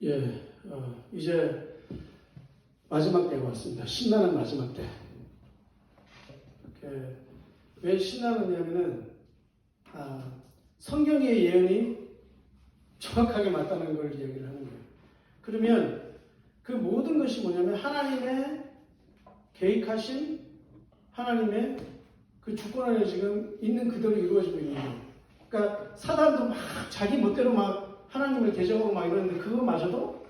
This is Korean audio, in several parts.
예, 이제 마지막 때가 왔습니다. 신나는 마지막 때. 왜 신나느냐면은 성경의 예언이 정확하게 맞다는 걸 얘기를 하는 거예요. 그러면 그 모든 것이 뭐냐면 하나님의 계획하신 하나님의 그 주권 안에 지금 있는 그대로 이루어지고 있는 거예요. 그러니까 사단도 막 자기 멋대로 막 하나님을 대적으로 막 이러는데 그거마저도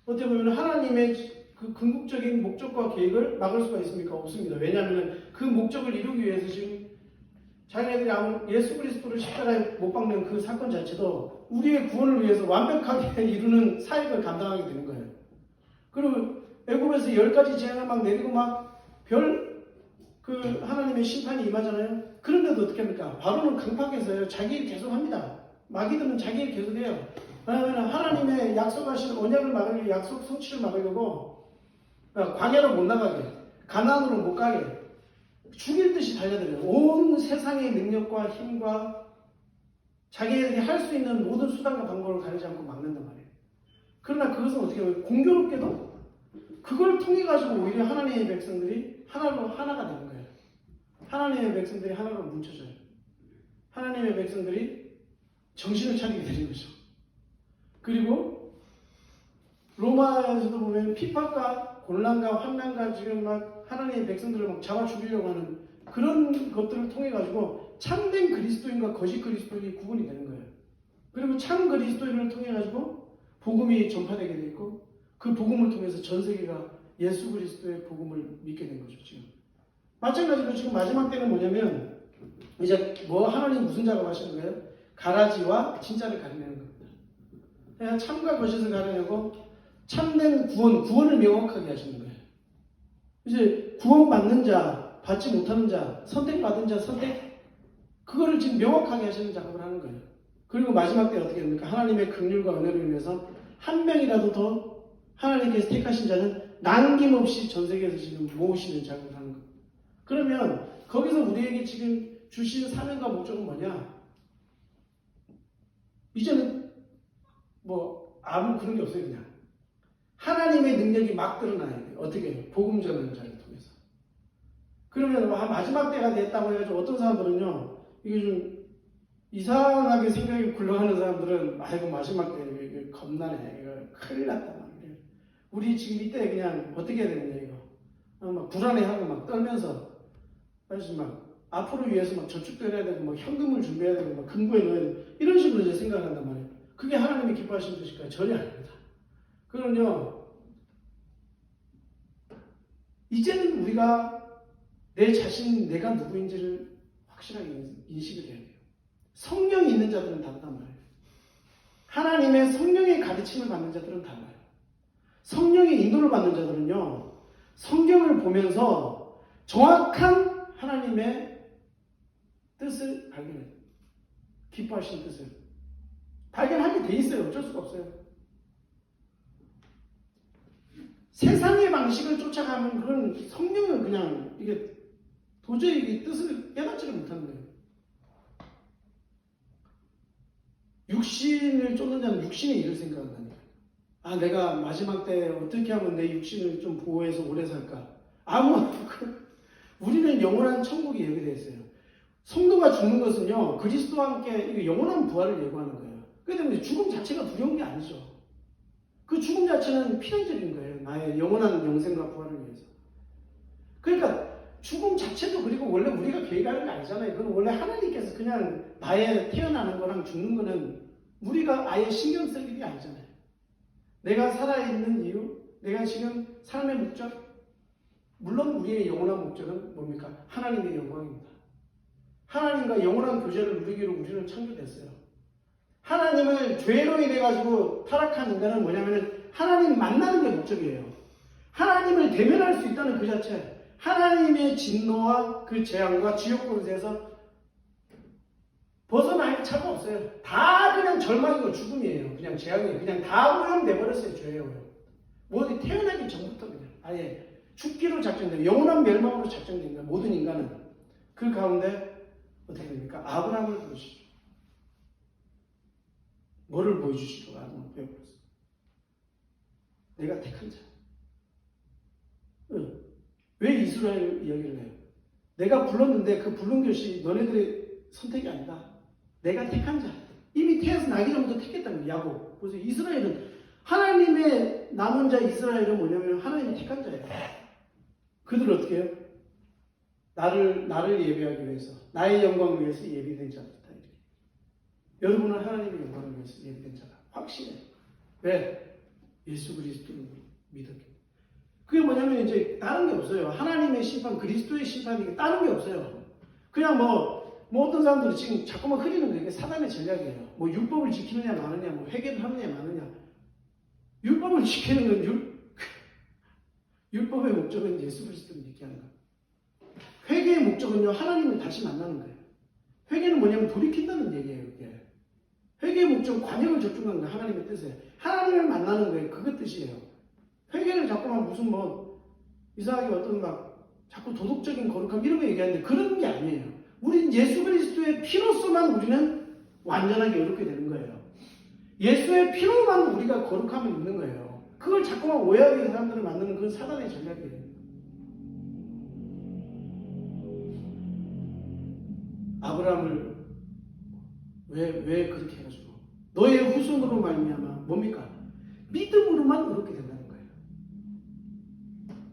어떻게 보면 하나님의 그 궁극적인 목적과 계획을 막을 수가 있습니까? 없습니다. 왜냐하면 그 목적을 이루기 위해서 지금 자기네들이 예수 그리스도를 십자가에 못 박는 그 사건 자체도 우리의 구원을 위해서 완벽하게 이루는 사역을 감당하게 되는 거예요. 그리고 애굽에서 10가지 재앙을 막 내리고 막 그 하나님의 심판이 임하잖아요. 그런데도 어떻게 합니까? 바로는 강팍해서요. 자기 일 계속 합니다. 마귀들은 자기 일 계속 해요. 왜냐하면 하나님의 약속하신 언약을 막으려고, 약속 성취를 막으려고 광야로 못 나가게, 가나안으로 못 가게 죽일 듯이 달려들어요. 온 세상의 능력과 힘과 자기들이 할 수 있는 모든 수단과 방법을 가리지 않고 막는단 말이에요. 그러나 그것은 어떻게 보면 공교롭게도 그걸 통해 가지고 오히려 하나님의 백성들이 하나가 되는 거예요. 하나님의 백성들이 하나로 뭉쳐져요. 하나님의 백성들이 정신을 차리게 되는 거죠. 그리고 로마에서도 보면 핍박과 곤란과 환난과 지금 막 하나님의 백성들을 막 잡아 죽이려고 하는 그런 것들을 통해 가지고 참된 그리스도인과 거짓 그리스도인이 구분이 되는 거예요. 그리고 참 그리스도인을 통해 가지고 복음이 전파되게 돼 있고 그 복음을 통해서 전 세계가 예수 그리스도의 복음을 믿게 된 거죠. 지금 마찬가지로 지금 마지막 때는 뭐냐면 이제 하나님 무슨 작업하시는 거예요? 가라지와 진짜를 가려내는 겁니다. 그냥 참과 거짓을 가려내고 참된 구원을 명확하게 하시는 거예요. 이제 구원받는 자, 받지 못하는 자, 선택받은 자, 그거를 지금 명확하게 하시는 작업을 하는 거예요. 그리고 마지막 때 어떻게 됩니까? 하나님의 긍휼과 은혜를 인해서 한 명이라도 더 하나님께서 택하신 자는 남김없이 전 세계에서 지금 모으시는 작업을 하는 거예요. 그러면 거기서 우리에게 지금 주신 사명과 목적은 뭐냐? 이제는 아무 그런 게 없어요. 그냥 하나님의 능력이 막 드러나야 돼요. 어떻게? 복음 전하는 자를 통해서. 그러면 마지막 때가 됐다고 해가지고 어떤 사람들은요, 이게 좀 이상하게 생각이 굴러가는 사람들은 아이고 마지막 때 이게 겁나네. 이거 큰일 났다. 우리 지금 이때 그냥 어떻게 해야 되느냐 이거. 막 불안해하고 막 떨면서 사실 막 앞으로 위해서 막 저축도 해야 되고 막 현금을 준비해야 되고 막 금고에 넣어야 되고 이런 식으로 이제 생각한단 말이에요. 그게 하나님이 기뻐하시는 것일까요? 전혀 아닙니다. 그럼요. 이제는 우리가 내 자신, 내가 누구인지를 확실하게 인식을 해야 돼요. 성령이 있는 자들은 다르단 말이에요. 하나님의 성령의 가르침을 받는 자들은 달라요. 성령의 인도를 받는 자들은요, 성경을 보면서 정확한 하나님의 뜻을 발견해요. 기뻐하시는 뜻을 발견하게 돼 있어요. 어쩔 수가 없어요. 세상의 방식을 쫓아가면 그건 성령은 그냥 이게 도저히 이 뜻을 깨닫지를 못하는 거예요. 육신을 쫓는 자는 육신의 일을 생각한다니까. 내가 마지막 때 어떻게 하면 내 육신을 좀 보호해서 오래 살까? 우리는 영원한 천국이 예비되어 있어요. 성도가 죽는 것은요, 그리스도와 함께 영원한 부활을 예고하는 거예요. 그렇기 때문에 죽음 자체가 두려운 게 아니죠. 그 죽음 자체는 필연적인 거예요. 나의 영원한 영생과 부활을 위해서. 그러니까 죽음 자체도 그리고 원래 우리가 계획하는 게 아니잖아요. 그건 원래 하나님께서 그냥 나의 태어나는 거랑 죽는 거는 우리가 아예 신경 쓸 일이 아니잖아요. 내가 살아있는 이유, 내가 지금 삶의 목적, 물론 우리의 영원한 목적은 뭡니까? 하나님의 영광입니다. 하나님과 영원한 교제를 누리기로 우리는 창조됐어요. 하나님을 죄로 인해가지고 타락한 인간은 뭐냐면 하나님 만나는 게 목적이에요. 하나님을 대면할 수 있다는 그 자체, 하나님의 진노와 그 재앙과 지옥 권세에서 벗어날 차가 없어요. 다 그냥 절망이고 죽음이에요. 그냥 재앙이에요. 그냥 다 오염돼버렸어요. 죄예요. 모두 태어나기 전부터 그냥 아예 죽기로 작정돼요. 영원한 멸망으로 작정된 거예요. 모든 인간은. 그 가운데 어떻게 됩니까? 아브라함을 부르시죠. 뭐를 보여주시죠? 아브라함을 보여주셨어요. 내가 택한 자. 왜 이스라엘 이야기를 해요? 내가 불렀는데 그 부른 것이 너네들의 선택이 아니다. 내가 택한 자. 이미 태어나서 나기 전부터 택했다는 거예요. 야곱. 보세요. 이스라엘은 하나님의 남은 자 이스라엘은 뭐냐면 하나님의 택한 자예요. 그들은 어떻게 해요? 나를 예배하기 위해서, 나의 영광을 위해서 예비된 자다. 여러분은 하나님의 영광을 위해서 예비된 자다. 확실해요. 왜? 예수 그리스도를 믿었기. 그게 뭐냐면 이제 다른 게 없어요. 하나님의 심판, 그리스도의 심판이 다른 게 없어요. 그냥 뭐 어떤 사람들이 지금 자꾸만 흐리는 게 사단의 전략이에요. 뭐 율법을 지키느냐 마느냐, 뭐 회개를 하느냐 마느냐. 율법을 지키는 건 율법의 목적은 예수 그리스도를 믿게 하는 거예요. 회개의 목적은요, 하나님을 다시 만나는 거예요. 회개는 뭐냐면 돌이킨다는 얘기예요. 이게. 회개의 목적은 관역을 접촉하는 거예요. 하나님의 뜻에. 하나님을 만나는 거예요. 그것 뜻이에요. 회개를 자꾸만 무슨 이상하게 어떤 자꾸 도덕적인 거룩함 이런 거 얘기하는데 그런 게 아니에요. 우린 예수 그리스도의 피로서만 우리는 완전하게 의롭게 되는 거예요. 예수의 피로만 우리가 거룩함을 입는 거예요. 그걸 자꾸만 오해하게 사람들을 만드는 그건 사단의 전략이에요. 아브라함을 왜 그렇게 해가지고 너의 후손으로 말미암아 뭡니까? 믿음으로만 의롭게 된다는 거예요.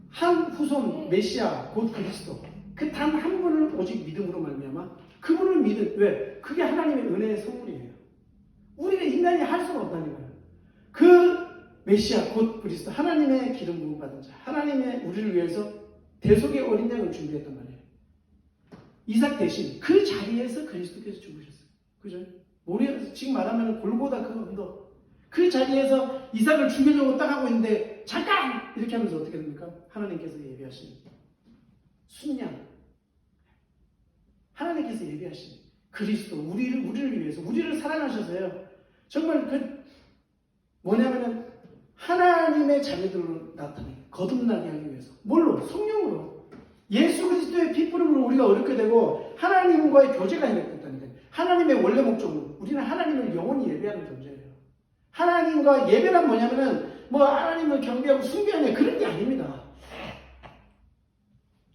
한 후손 메시아 곧 그리스도 그 단 한 분을 오직 믿음으로 말미암아 그분을 믿은 왜? 그게 하나님의 은혜의 선물이에요. 우리는 인간이 할 수가 없다는 거예요. 그 메시아 곧 그리스도 하나님의 기름 부음 받은 자 하나님의 우리를 위해서 대속의 어린 양을 준비했단 말이에요. 이삭 대신 그 자리에서 그리스도께서 죽으셨어요. 그죠? 모리아에서 지금 말하면 골고다 그 언덕 그 자리에서 이삭을 죽이려고 딱 하고 있는데 잠깐! 이렇게 하면서 어떻게 됩니까? 하나님께서 예비하신 순양 하나님께서 예비하신 그리스도 우리를 위해서 우리를 사랑하셔서요. 정말 뭐냐면은 하나님의 자녀들로 나타나요. 거듭나게 하기 위해서. 뭘로? 성령으로. 예수 그리스도의 피부름으로 우리가 어렵게 되고 하나님과의 교제가 해냈다니까요. 하나님의 원래 목적은 우리는 하나님을 영원히 예배하는 존재예요. 하나님과 예배란 뭐냐면은 하나님을 경배하고 숭배하냐 그런 게 아닙니다.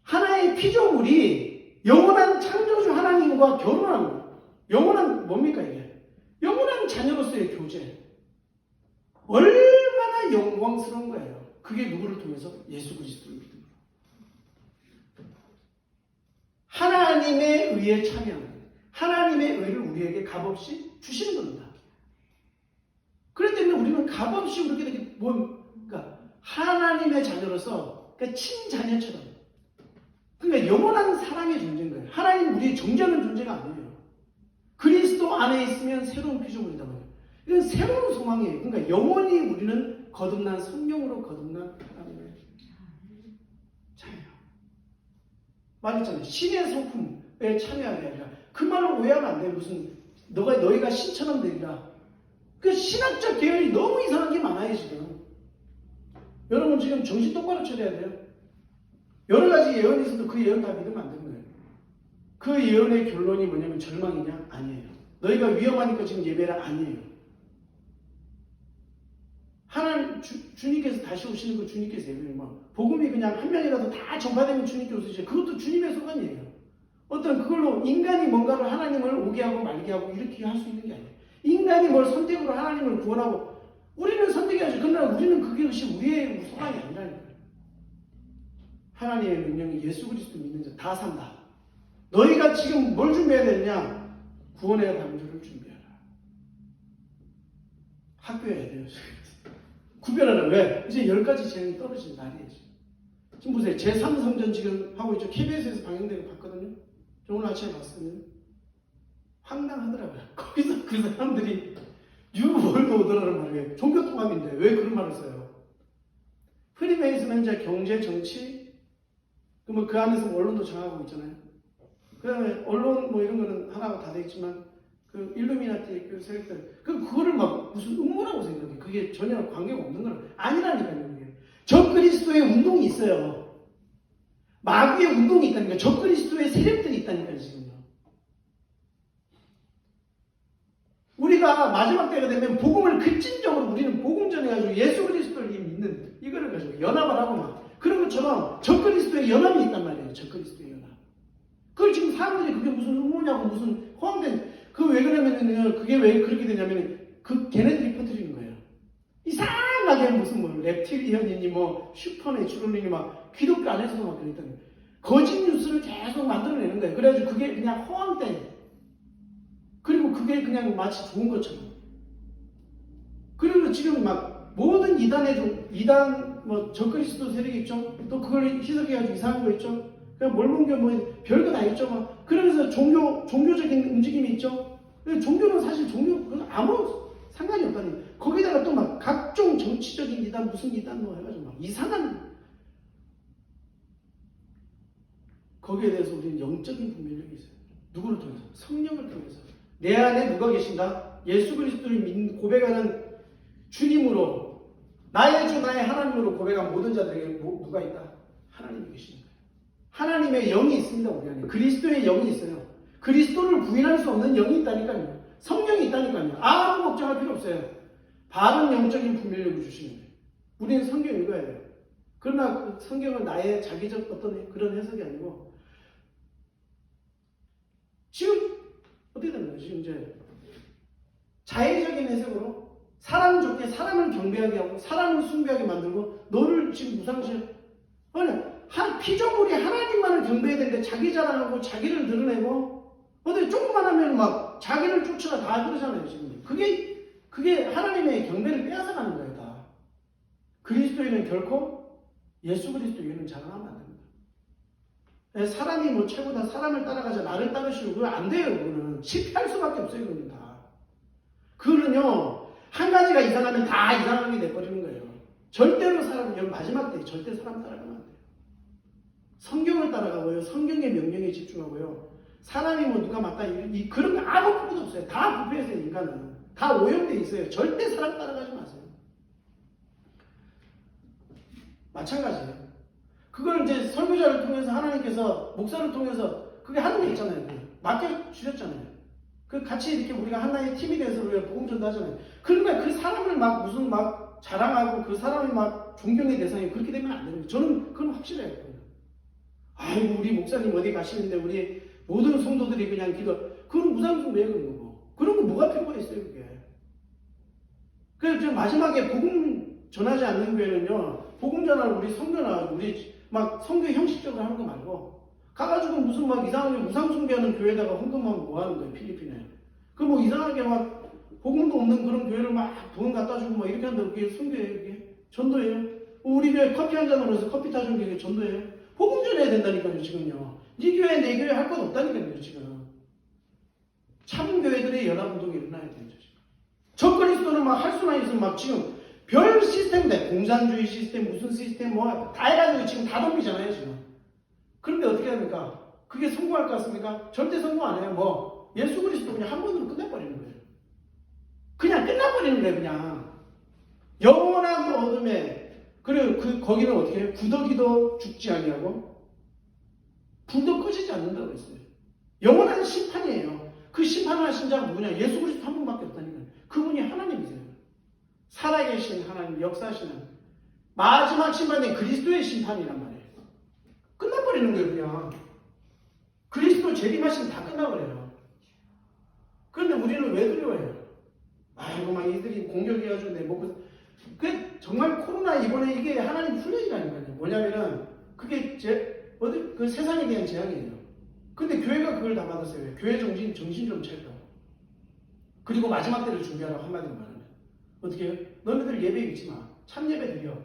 하나의 피조물이 영원한 창조주 하나님과 결혼하는 거예요. 영원한 뭡니까 이게? 영원한 자녀로서의 교제. 얼마나 영광스러운 거예요. 그게 누구를 통해서? 예수 그리스도를 믿음으로. 하나님의 의에 참여하는 거예요. 하나님의 의를 우리에게 값없이 주시는 겁니다. 그렇기 때문에 우리는 값없이 그렇게 그러니까 하나님의 자녀로서 그러니까 친자녀처럼 그러니까 영원한 사랑의 존재인 거예요. 하나님 우리의 정죄하는 존재가 아니에요. 그리스도 안에 있으면 새로운 피조물이다 말이에요. 이건 새로운 소망이에요. 그러니까 영원히 우리는 거듭난 성령으로 거듭난 하나님의 자녀. 말했잖아요. 신의 성품에 참여하게 아니라 그 말로 오해하면 안 돼요. 무슨 너희가 신처럼 되리라. 그 신학적 계열이 너무 이상한 게 많아요 지금. 여러분 지금 정신 똑바로 차려야 돼요. 여러 가지 예언이 있어도 그 예언 다 믿으면 안 되는 거예요. 그 예언의 결론이 뭐냐면 절망이냐? 아니에요. 너희가 위험하니까 지금 예배라? 아니에요. 하나님 주님께서 다시 오시는 거 주님께서 예배해요. 복음이 그냥 한 명이라도 다 전파되면 주님께 오시죠. 그것도 주님의 소관이에요. 어떤 그걸로 인간이 뭔가를 하나님을 오게 하고 말게 하고 이렇게 할 수 있는 게 아니에요. 인간이 뭘 선택으로 하나님을 구원하고 우리는 선택해야죠. 그러나 우리는 그것이 우리의 소관이 아니라는 거예요. 하나님의 명령이 예수 그리스도 믿는 자 다 산다. 너희가 지금 뭘 준비해야 되느냐? 구원의 방주를 준비하라. 학교해야 돼요. 구별하라. 왜? 이제 10가지 재앙이 떨어진 날이에요. 지금 보세요. 제3성전 지금 하고 있죠. KBS에서 방영되고 봤거든요. 저 오늘 아침에 봤거든요. 황당하더라고요. 거기서 그 사람들이 뉴월드 오더라는 말이에요. 종교 통합인데 왜 그런 말을 써요? 흔히 말해서는 이제 경제, 정치, 그 안에서 언론도 정하고 있잖아요. 그 다음에 언론 이런 거는 하나가 다 돼 있지만 그 일루미나티 그 세력들 그거를 무슨 음모라고 생각해. 그게 전혀 관계가 없는 건 아니라니까요. 그게. 적그리스도의 운동이 있어요. 마귀의 운동이 있다니까. 적그리스도의 세력들이 있다니까요. 지금요. 우리가 마지막 때가 되면 복음을 급진적으로 우리는 복음 전해가지고 예수 그리스도를 믿는 연합을 하고 막. 그런 것처럼 적그리스도의 연합이 있단 말이에요. 적그리스도의 연합. 그걸 지금 사람들이 그게 무슨 음모냐고 무슨 허황된, 그거 왜 그러냐면요. 그게 왜 그렇게 되냐면 걔네들이 퍼뜨리는 거예요. 이상하게 무슨 뭐 reptilian이니 뭐 슈퍼내추럴이니 막 기독교 안에서도 막 그랬다는 거예요. 거짓 뉴스를 계속 만들어내는 거예요. 그래가지고 그게 그냥 허황된, 그리고 그게 그냥 마치 좋은 것처럼. 그리고 지금 막 모든 이단 뭐 적그리스도 세력이 있죠. 또 그걸 희석해가지고 이상한 거 있죠. 그냥 몰몬교 뭐 별거 다 있죠. 막 그러면서 종교적인 움직임이 있죠. 종교는 사실 아무 상관이 없다는 거예요. 거기다가 또 막 각종 정치적인 이단 무슨 이단 뭐 해가지고 막 이상한, 거기에 대해서 우리는 영적인 분별력이 있어요. 누구를 통해서? 성령을 통해서. 내 안에 누가 계신다? 예수 그리스도를 고백하는 주님으로, 나의 주 나의 하나님으로 고백한 모든 자들에게 누가 있다? 하나님이 계시는 거예요. 하나님의 영이 있습니다. 우리 안에 그리스도의 영이 있어요. 그리스도를 부인할 수 없는 영이 있다니까요. 성령이 있다니까요. 아무 걱정할 필요 없어요. 바른 영적인 분별력을 주시는 거예요. 우리는 성경 읽어야 돼요. 그러나 그 성경은 나의 자기적 어떤 그런 해석이 아니고, 지금 어떻게 되는 거예요? 지금 이제 자의적인 해석으로 사람 좋게 사람을 경배하게 하고 사람을 숭배하게 만들고, 너를 지금 무상시해. 아니, 피조물이 하나님만을 경배해야 되는데 자기 자랑하고 자기를 드러내고, 어디 조금만 하면 막 자기를 쫓아가 다 그러잖아요. 지금 그게 하나님의 경배를 빼앗아가는 거예요. 다. 그리스도인은 결코 예수 그리스도인은 자랑하면 안 됩니다. 사람이 뭐 최고다, 사람을 따라가자, 나를 따르시고, 그거 안 돼요. 그거는 실패할 수밖에 없어요. 그거는 다. 그거는요, 한 가지가 이상하면 다 이상하게 돼버리는 거예요. 절대로 마지막 때 절대 사람 따라가면 안 돼요. 성경을 따라가고요, 성경의 명령에 집중하고요. 사람이 뭐 누가 맞다 그런 거 아무 필요도 없어요. 다 부패해서 인간은 다 오염돼 있어요. 절대 사람 따라가지 마세요. 마찬가지예요. 그걸 이제 설교자를 통해서 하나님께서, 목사를 통해서 그게 하는 게 있잖아요. 맡겨주셨잖아요. 그 같이 이렇게 우리가 하나의 팀이 돼서 우리가 복음전도 하잖아요. 그러니까 그 사람을 막 자랑하고 그 사람이 막 존경의 대상이 그렇게 되면 안 되는 거예요. 저는 그건 확실해요. 아이고, 우리 목사님 어디 가시는데 우리 모든 성도들이 그냥 그건 무상성 왜 그런 거고. 그런 거 뭐가 필요가 있어요, 그게. 그래서 마지막에 복음 전하지 않는 교회는요, 복음 전하는 우리 성도나 우리 막 성교 형식적으로 하는 거 말고, 가가지고 무슨 막 이상하게 무상숭배하는 교회에다가 헌금하면 뭐 하는 거예요, 필리핀에. 그 뭐 이상하게 막 복음도 없는 그런 교회를 막 돈 갖다 주고 막 이렇게 한다고 그게 선교예요, 그게? 전도예요? 우리 교회 커피 한 잔으로 해서 커피 타준 게 전도예요? 복음 전해야 된다니까요, 지금요. 네 교회, 내 교회 할 것 없다니까요, 지금. 참교회들의 연합운동이 일어나야 돼요, 지금. 적그리스도는 막 할 수만 있으면 막 지금 별 시스템인데, 공산주의 시스템, 무슨 시스템, 뭐 다 해가지고 지금 다 덤비잖아요, 지금. 그런데 어떻게 합니까? 그게 성공할 것 같습니까? 절대 성공 안 해요. 뭐 예수 그리스도 그냥 한 번으로 끝내버리는 거예요. 그냥 끝나버리는 거예요. 그냥 영원한 어둠에. 그리고 거기는 어떻게 해요? 구더기도 죽지 아니하고 불도 꺼지지 않는다고 했어요. 영원한 심판이에요. 그 심판을 하신 자가 누구냐? 예수 그리스도 한 분밖에 없다니까요. 그분이 하나님이세요. 살아계신 하나님, 역사하시는 마지막 심판이 그리스도의 심판이란 말이에요. 끝나버리는 거예요, 그냥. 그리스도 재림하시면 다 끝나버려요. 그런데 우리는 왜 두려워해요? 아이고, 막 이들이 공격해가지고 내 먹고. 정말 코로나 이번에 이게 하나님 훈련이라니까요. 뭐냐면은, 그게 그 세상에 대한 재앙이에요. 근데 교회가 그걸 다 받았어요. 교회 정신 좀 차리라고. 그리고 마지막 때를 준비하라고 한마디로 말하면. 어떻게 해요? 너네들 예배 믿지 마. 참 예배 드려.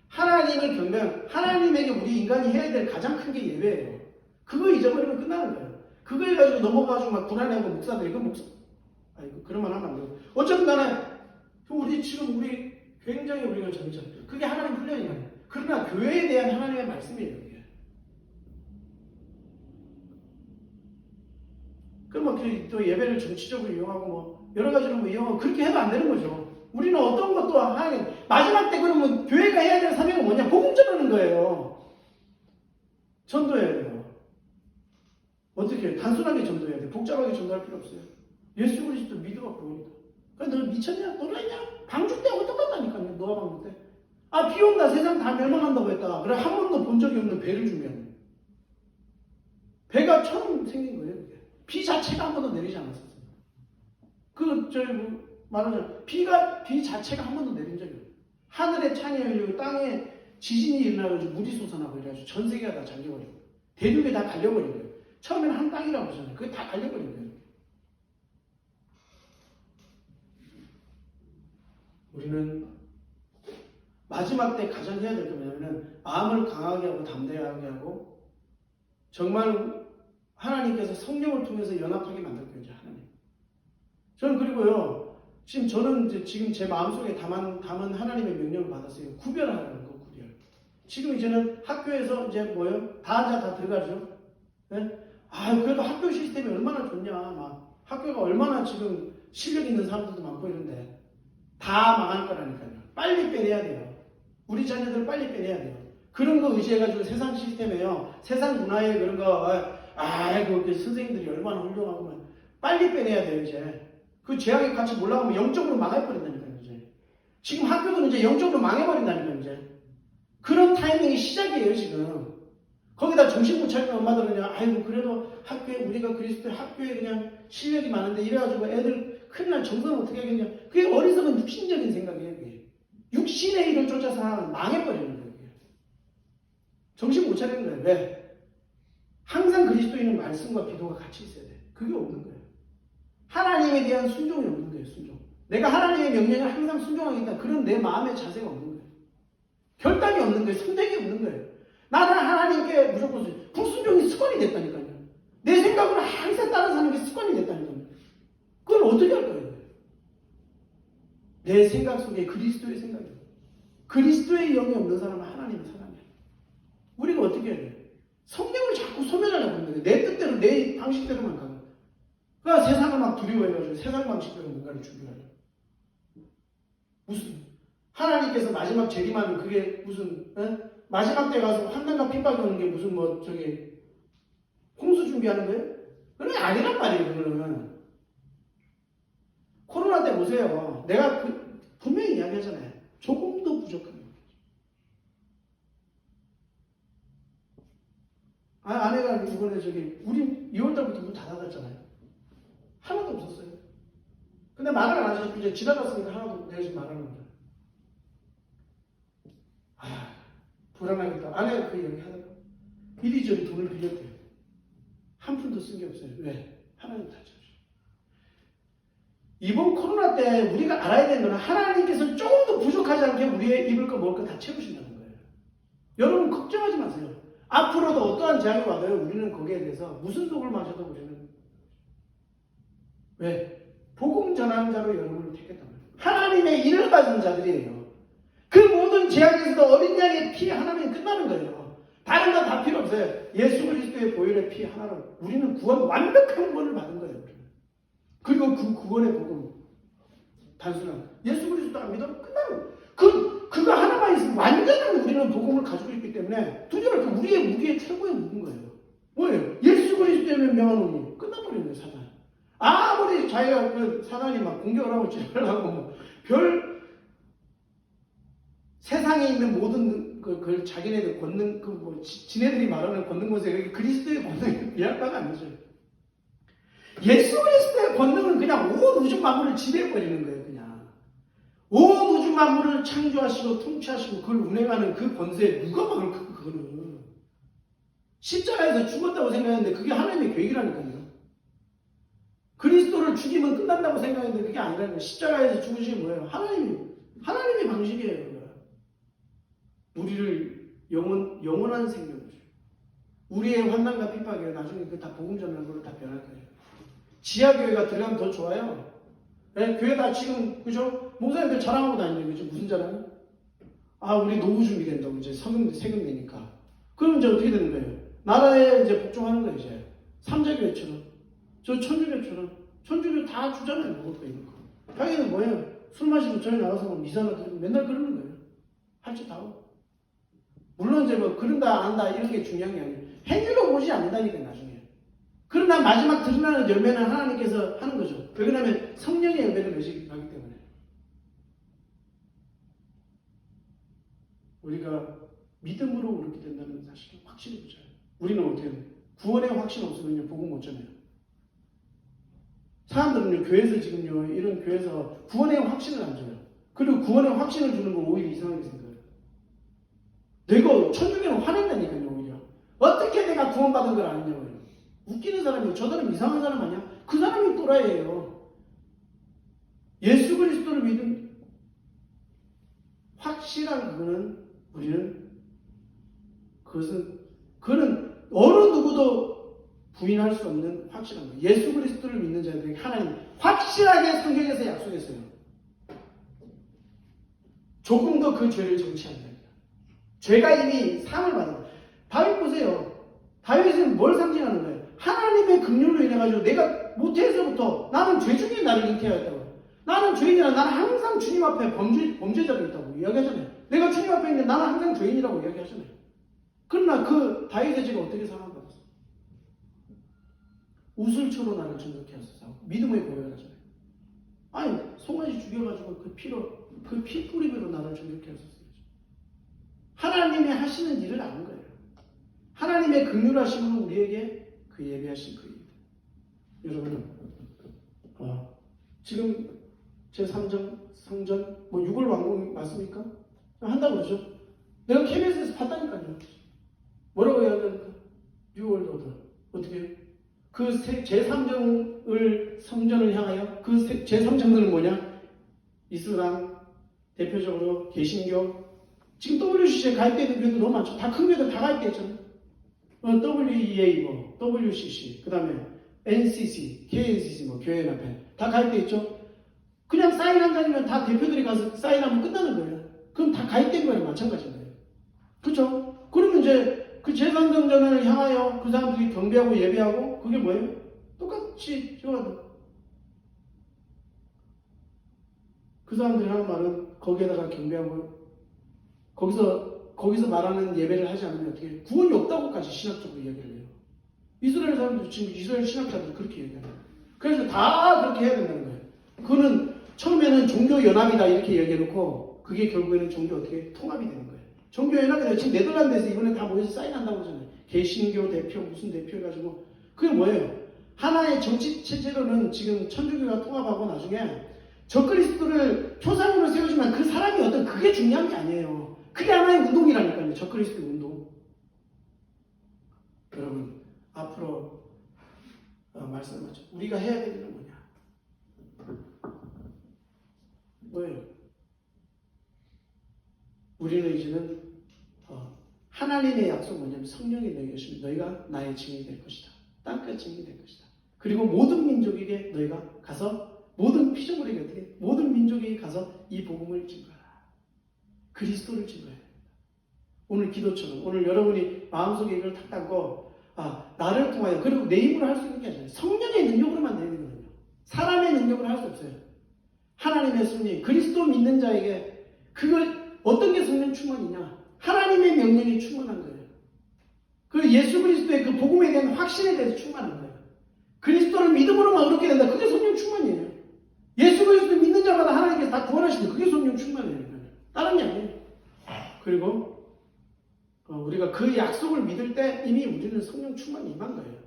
하나님을 경배하는, 하나님에게 우리 인간이 해야 될 가장 큰 게 예배예요. 그거 잊어버리면 끝나는 거예요. 그거 해가지고 넘어가지고 막 불안해하고 목사들이, 그런 말 하면 안 돼요. 어쨌든 간에, 우리 굉장히 우리가 정의죠. 그게 하나님 훈련이에요. 그러나 교회에 대한 하나님의 말씀이에요, 이게. 그럼 또 예배를 정치적으로 이용하고 뭐, 여러 가지로 뭐 이용하고, 그렇게 해도 안 되는 거죠. 우리는 어떤 것도 하나님, 마지막 때 그러면 교회가 해야 될 사명은 뭐냐? 복음 전하는 거예요. 전도해야 돼요. 어떻게 해요? 단순하게 전도해야 돼요. 복잡하게 전도할 필요 없어요. 예수 그리스도 믿어갖고. 그러니까 너 미쳤냐? 놀랐냐? 방주 때하고 똑같다니까요. 노아 방주 때. 비 온다, 세상 다 멸망한다고 했다. 그래, 한 번도 본 적이 없는 배를 주면 배가 처음 생긴 거예요. 비 자체가 한 번도 내리지 않았었어요. 말하자면 비 자체가 한 번도 내린 적이 없어요. 하늘에 창이 열리고 땅에 지진이 일어나가지고 물이 솟아나고 이래가지고 전 세계가 다 잠겨버리고 대륙이 다 갈려버린 거예요. 처음에는 한 땅이라고 하잖아요. 그게 다 갈려버린 거예요. 우리는 마지막 때 가장 해야 될 게 뭐냐면 마음을 강하게 하고 담대하게 하고 정말 하나님께서 성령을 통해서 연합하게 만들 거예요. 이제 하나님. 저는 그리고요. 지금 제 마음속에 담은 하나님의 명령을 받았어요. 구별하라는 거, 구별. 지금 이제는 학교에서 이제 다 들어가죠. 네? 그래도 학교 시스템이 얼마나 좋냐. 학교가 얼마나 지금 실력 있는 사람들도 많고 이런데 다 망할 거라니까요. 빨리 빼내야 돼요. 우리 자녀들 빨리 빼내야 돼요. 그런 거 의지해가지고 세상 시스템에요. 세상 문화에 그런 거, 그 선생님들이 얼마나 훌륭하고 빨리 빼내야 돼요, 이제. 그 재앙에 같이 몰라가면 영적으로 망해버린다니까요, 이제. 지금 학교들은 이제 영적으로 망해버린다니까요, 이제. 그런 타이밍이 시작이에요, 지금. 거기다 정신 못 차리는 엄마들은요, 그래도 우리가 그리스도의 학교에 그냥 실력이 많은데 이래가지고 애들 큰일 날 정서는 어떻게 하겠냐. 그게 어리석은 육신적인 생각이에요, 그게. 육신의 일을 쫓아서 망해버리는 거예요. 정신 못 차리는 거예요. 왜? 항상 그리스도인은 말씀과 기도가 같이 있어야 돼. 그게 없는 거예요. 하나님에 대한 순종이 없는 거예요. 순종. 내가 하나님의 명령에 항상 순종하겠다. 그런 내 마음의 자세가 없는 거예요. 결단이 없는 거예요. 선택이 없는 거예요. 나는 하나님께 무조건 불순종이 습관이 됐다니까요. 내 생각으로 항상 따라 사는 게 습관이 됐다니까요. 그걸 어떻게 할 거예요? 내 생각 속에 그리스도의 생각이에요. 그리스도의 영이 없는 사람은 하나님의 사람이에요. 우리가 어떻게 해야 돼요? 성령을 자꾸 소멸하려고 하는 거예요. 내 뜻대로, 내 방식대로만 가는 거예요. 그러니까 세상을 막 두려워해가지고 세상 방식대로 뭔가를 준비하려고. 무슨 하나님께서 마지막 재림하는 그게 무슨 마지막 때 가서 환난과 핍박이 오는 게 무슨 홍수 준비하는 거예요? 그런 게 아니란 말이에요. 그거는 코로나 때 보세요. 내가 분명히 이야기하잖아요. 조금도 부족한 거예요. 아내가 이번에 우리 2월달부터 문 닫아놨잖아요. 하나도 없었어요. 근데 말을 안 하셔서 이제 지나갔으니까 하나도 내가 지금 말하는 거예요. 불안하겠다. 아내가 그 얘기 하다가 이리저리 돈을 빌렸대요. 한 푼도 쓴 게 없어요. 왜? 하나님 다 채워주셔. 이번 코로나 때 우리가 알아야 되는 건 하나님께서 조금도 부족하지 않게 우리의 입을 거 먹을 거 다 채우신다는 거예요. 여러분 걱정하지 마세요. 앞으로도 어떠한 재앙이 와도요. 우리는 거기에 대해서 무슨 독을 마셔도 우리는 왜? 복음 전하는 자로 여러분을 택했단 말이에요. 하나님의 일을 가진 자들이에요. 그 모든 재앙에서도 어린 양의 피 하나면 끝나는 거예요. 다른 건 다 필요 없어요. 예수 그리스도의 보혈의 피 하나로 우리는 완벽한 구원을 받은 거예요. 우리는. 그리고 그 구원의 복음 단순한 예수 그리스도 안 믿으면 끝나는 거예요. 그거 하나만 있으면 완전한 우리는 복음을 가지고 있기 때문에 두려울 때 우리의 최고의 무기인 거예요. 뭐예요? 예수 그리스도의 명하노니 끝나버리는 거예요. 사단. 아무리 자기가 사단이 막 공격을 하고 죄를 하고 세상에 있는 모든 그 자기네들 권능 지네들이 말하는 권능 권세 그리스도의 권능이 비할 바가 아니죠. 예수 그리스도의 권능은 그냥 온 우주 만물을 지배해버리는 거예요. 그냥 온 우주 만물을 창조하시고 통치하시고 그걸 운행하는 그 권세에 누가 막을 그거는 십자가에서 죽었다고 생각했는데 그게 하나님의 계획이라니까요. 그리스도를 죽이면 끝난다고 생각했는데 그게 아니라는 거예요. 십자가에서 죽으신 게 뭐예요? 하나님의 방식이에요. 우리를 영원한 생명을 줘요. 우리의 환난과 핍박이 나중에 그 다 복음 전하는 걸로 다 변할 거예요. 지하교회가 들어가면 더 좋아요. 네, 교회 다 지금 그죠? 목사님들 자랑하고 다니는 거죠. 무슨 자랑? 우리 노후 준비된다고 이제 세금 내니까. 그럼 이제 어떻게 되는 거예요? 나라에 이제 복종하는 거예요. 이제 삼자교회처럼 저 천주교처럼 천주교 다 주잖아요. 먹을 거 이런 거. 자기는 뭐예요? 술 마시고 저희 나가서 미사나 드리고 맨날 그러는 거예요. 할 짓 다 하고. 물론 이제 그런다 안 한다 이런 게 중요한 게 아니에요. 행위로 보지 않는다니까 나중에. 그러나 마지막 드러나는 열매는 하나님께서 하는 거죠. 왜 그러냐면 성령의 열매를 맺기 때문에. 우리가 믿음으로 그렇게 된다는 사실을 확실히 보자요. 우리는 어떻게 해요? 구원의 확신 없으면요 복음 못 전해요. 사람들은요 교회에서 지금요 이런 교회에서 구원의 확신을 안 줘요. 그리고 구원의 확신을 주는 걸 오히려 이상하게 생각해요. 내가 천국에는 화낸다니까요 오히려. 어떻게 내가 구원받은 걸 아느냐고요. 웃기는 사람이 저 사람 이상한 사람 아니야? 그 사람이 또라이예요. 예수 그리스도를 믿은 확실한 그거는 우리는 그거는 어느 누구도 부인할 수 없는 확실한 거예요. 예수 그리스도를 믿는 자들에게 하나님 확실하게 성경에서 약속했어요. 조금 더 그 죄를 정치한다. 죄가 이미 상을 받은 거예요. 다윗 보세요. 다윗은 뭘 상징하는 거예요? 하나님의 긍휼로 인해가지고 내가 모태에서부터 나는 죄 중에 나를 잉태하였다고. 나는 죄인이라 나는 항상 주님 앞에 범죄자가 있다고 이야기하잖아요. 내가 주님 앞에 있는데 나는 항상 죄인이라고 이야기하잖아요. 그러나 그 다윗의 죄가 어떻게 상을 받았어? 우슬초로 나를 정결케 하소서. 믿음의 고백을 하잖아요. 아니 송아지 죽여가지고 그 피 뿌리로 나를 정결케 하소서. 하나님이 하시는 일을 아는 거예요. 하나님의 긍휼하심으로 우리에게 그 예배하신 그 일. 여러분, 지금 제3정 성전 6월 완공 맞습니까? 한다고 그러죠. 내가 KBS에서 봤다니까요. 뭐라고 이야기합니까? 6월 오더 어떻게 해요? 그 제3정을 성전을 향하여 그 제3정들은 뭐냐? 이슬람 대표적으로 개신교 지금 WCC에 가입되어 있는 교회도 너무 많죠. 다 큰 교회들 다 가입되어 있잖아요. WEA, WCC, 그 다음에 NCC, KNCC, 교회연합회 다 가입되어 있죠. 그냥 사인 한 장이면 다 대표들이 가서 사인하면 끝나는 거예요. 그럼 다 가입된 거예요. 마찬가지인 거예요. 그렇죠? 그러면 이제 그 제3정전을 향하여 그 사람들이 경배하고 예배하고 그게 뭐예요? 똑같이 지어가도 그 사람들이 하는 말은 거기에다가 경배하고 거기서 말하는 예배를 하지 않으면 어떻게 구원이 없다고까지 신학적으로 이야기를 해요. 이스라엘 사람들 지금 이스라엘 신학자들 그렇게 얘기해요. 그래서 다 그렇게 해야 된다는 거예요. 그거는 처음에는 종교 연합이다 이렇게 얘기해놓고 그게 결국에는 종교 어떻게 통합이 되는 거예요. 종교 연합이다. 지금 네덜란드에서 이번에 다 모여서 사인한다고 하잖아요. 개신교 대표 무슨 대표 해가지고 그게 뭐예요? 하나의 정치 체제로는 지금 천주교가 통합하고 나중에 적그리스도를 표상으로 세우지만 그 사람이 어떤 그게 중요한 게 아니에요. 그게 하나의 운동이라니까요. 적그리스도 운동. 여러분 앞으로 말씀하죠. 우리가 해야 될 일은 뭐예요? 우리는 이제는 하나님의 약속 뭐냐면 성령이 너희가 오시면 너희가 나의 증인이 될 것이다. 땅끝 증인이 될 것이다. 그리고 모든 민족에게 너희가 가서 모든 피조물에게 어떻게 모든 민족에게 가서 이 복음을 증거하라. 그리스도를 증거해야 됩니다. 오늘 기도처럼 오늘 여러분이 마음속에 이걸 탁 담고 나를 통하여 그리고 내 힘으로 할 수 있는 게 아니라 성령의 능력으로만 되는 거거든요. 사람의 능력으로 할 수 없어요. 하나님의 승리, 그리스도 믿는 자에게 그걸 어떤 게 성령 충만이냐? 하나님의 명령이 충만한 거예요. 그 예수 그리스도의 그 복음에 대한 확신에 대해서 충만한 거예요. 그리스도를 믿음으로만 얻게 된다. 그게 성령 충만이에요. 예수 그리스도 믿는 자마다 하나님께서 다 구원하시는 그게 성령 충만이에요. 다른 게 아니에요. 그리고 우리가 그 약속을 믿을 때 이미 우리는 성령 충만이 임한 거예요.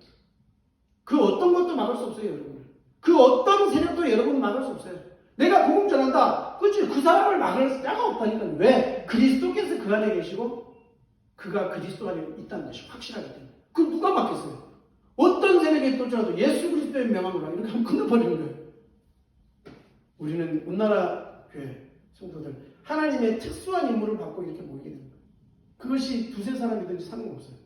그 어떤 것도 막을 수 없어요, 여러분. 그 어떤 세력도 여러분 막을 수 없어요. 내가 복음 전한다. 그치? 그 사람을 막을 자가 없다니까요. 왜? 그리스도께서 그 안에 계시고 그가 그리스도 안에 있다는 것이 확실하기 때문에. 그럼 누가 막겠어요? 어떤 세력이 쫓아와도 예수 그리스도의 명함으로 이렇게 하면 끝나버리는 거예요. 우리는 우리나라 교회 성도들 하나님의 특수한 임무를 받고 이렇게 모이게 됩니다. 그것이 두세 사람이든지 상관없어요.